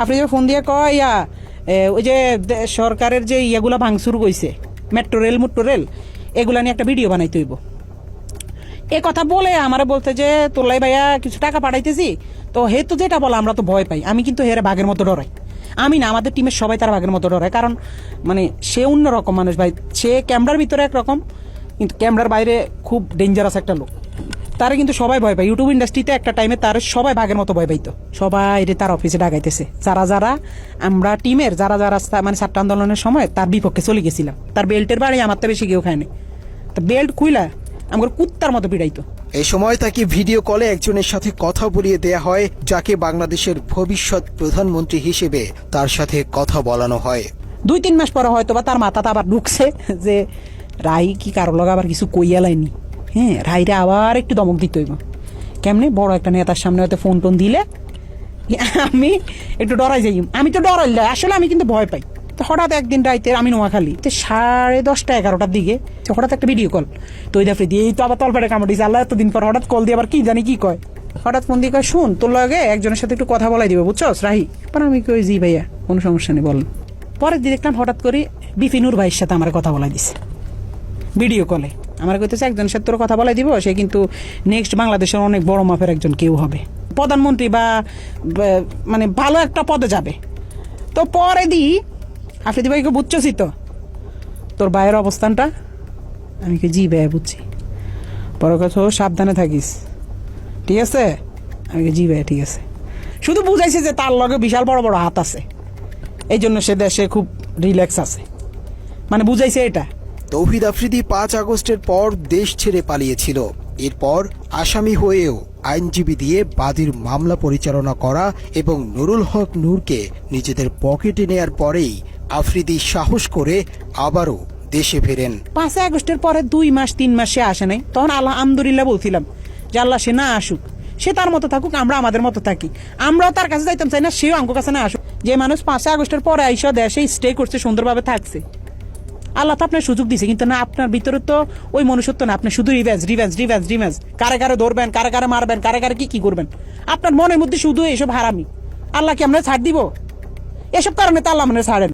আপনি যে ফোন দিয়ে কয় ওই যে সরকারের যে ইয়েগুলা ভাঙচুর কইছে মেট্রো রেল এগুলা নিয়ে একটা ভিডিও বানাইতে হইব। এ কথা বলে আমারে বলতে যে তোলাই ভাইয়া কিছু টাকা পাঠাইতেছি, তো হে তো যেটা বলে আমরা তো ভয় পাই। আমি কিন্তু হেরে বাঘের মতো ডরাই। আমি না, আমাদের টিমের সবাই তার বাঘের মতো ডরায়। কারণ মানে সে অন্যরকম মানুষ ভাই। সে ক্যামেরার ভিতরে একরকম, কিন্তু ক্যামেরার বাইরে খুব ডেঞ্জারাস একটা লোক। তারা কিন্তু সবাই ভয় পায়। ইউটিউব ইন্ডাস্ট্রিতে একটা টাইমে তার সবাই বাঘের মতো ভয় পাইতো। সবাই রে তার অফিসে ডাকাইতেছে। যারা আমরা টিমের যারা মানে ছাত্র আন্দোলনের সময় তার বিপক্ষে চলে গেছিলাম। তার বেল্টের বাড়ি আমার তো বেশি কেউ খায়নি। তা বেল্ট খুইলা আমার কুত্তার মতো পিড়াইতো। এই সময় তাকে ভিডিও কলে একজনের সাথে কথা বলিয়ে দেয়া হয়, যাকে বাংলাদেশের ভবিষ্যৎ প্রধানমন্ত্রী হিসেবে তার সাথে কথা বলানো হয়। 2-3 মাস পরে হয়তো বা তার মাথাতে আবার ঢুকছে যে রাই কি কারো লগে আবার কিছু কইয়া লাইনি। হ্যাঁ, রাইরে আবার একটু দমক দিতে হইব। কেমনে বড় একটা নেতার সামনে হয়তো ফোন টোন দিলে আমি একটু ডরাই যাই। আমি তো ডরাই আসলে, আমি কিন্তু ভয় পাই। তো হঠাৎ একদিন রাইতে আমি নোয়াখালী 10:30-11টার দিকে হঠাৎ একটা ভিডিও কল তৈরি আফ্রি দিয়ে তো আবার তলপেটে কামড় দিয়েছে। আল্লাহ এতদিন পর হঠাৎ কল দিয়ে আবার কি জানি কি কয়। হঠাৎ ফোন দিয়ে কয়, শুন তোর লগে একজনের সাথে একটু কথা বলাই দিবে, বুঝছস রাহি? পরে আমি কই জি ভাইয়া, কোনো সমস্যা নেই বলেন। পরের দিন দেখলাম হঠাৎ করে বিপিনুর ভাইয়ের সাথে আমার কথা বলাই দিছে ভিডিও কলে। আমার কইতেছে একজনের সাথে তোর কথা বলাই দিব, সে কিন্তু নেক্সট বাংলাদেশের অনেক বড় মাপের একজন কেউ হবে, প্রধানমন্ত্রী বা মানে ভালো একটা পদে যাবে। তো পরে দি আফ্রিদি ভাইকে বুঝছি তো তোর ভাইয়ের অবস্থানটা? আমি কি জি ভাইয়া বুঝছি। পরে কথা সাবধানে থাকিস, ঠিক আছে? আমি জি ভাইয়া ঠিক আছে। শুধু বুঝাইছে যে তার লগে বিশাল বড় বড় হাত আছে, এই জন্য সে দেশে খুব রিল্যাক্স আছে, মানে বুঝাইছে এটা। তৌহিদ আফ্রিদি 5 আগস্টের পর দেশ ছেড়ে পালিয়েছিল। এরপর আসামি হয়েও আইনজীবী দিয়ে বাদীর মামলা পরিচালনা করা এবং নুরুল হক নূরকে নিজেদের পকেটে নেয়ার পরেই আফ্রিদি সাহস করে আবারও দেশে ফেরেন। 5 আগস্টের পরে 2-3 মাস সে আসে নাই। তখন আলহামদুলিল্লাহ বলছিলাম যে আল্লাহ সে না আসুক, সে তার মতো থাকুক, আমরা আমাদের মতো থাকি। আমরাও তার কাছে যাইতাম চাই না, সেও আমার কাছে না আসুক। যে মানুষ 5 আগস্টের পরে আইসা দেশে স্টে করছে, সুন্দরভাবে থাকছে, আল্লাহ তো আপনার সুযোগ দিছে। কিন্তু না, আপনার ভিতরে তো ওই মনুষ্যত্ব না। আপনি শুধু রিভেঞ্জ, কারে কারে ধরবেন, কারে কারে মারবেন, কারে কারে কি করবেন। আপনার মনের মধ্যে শুধু এসব হারামি। আল্লাহ কি আমরা ছাড় দিব? এসব কারণে তো আল্লাহ মানে ছাড়েন।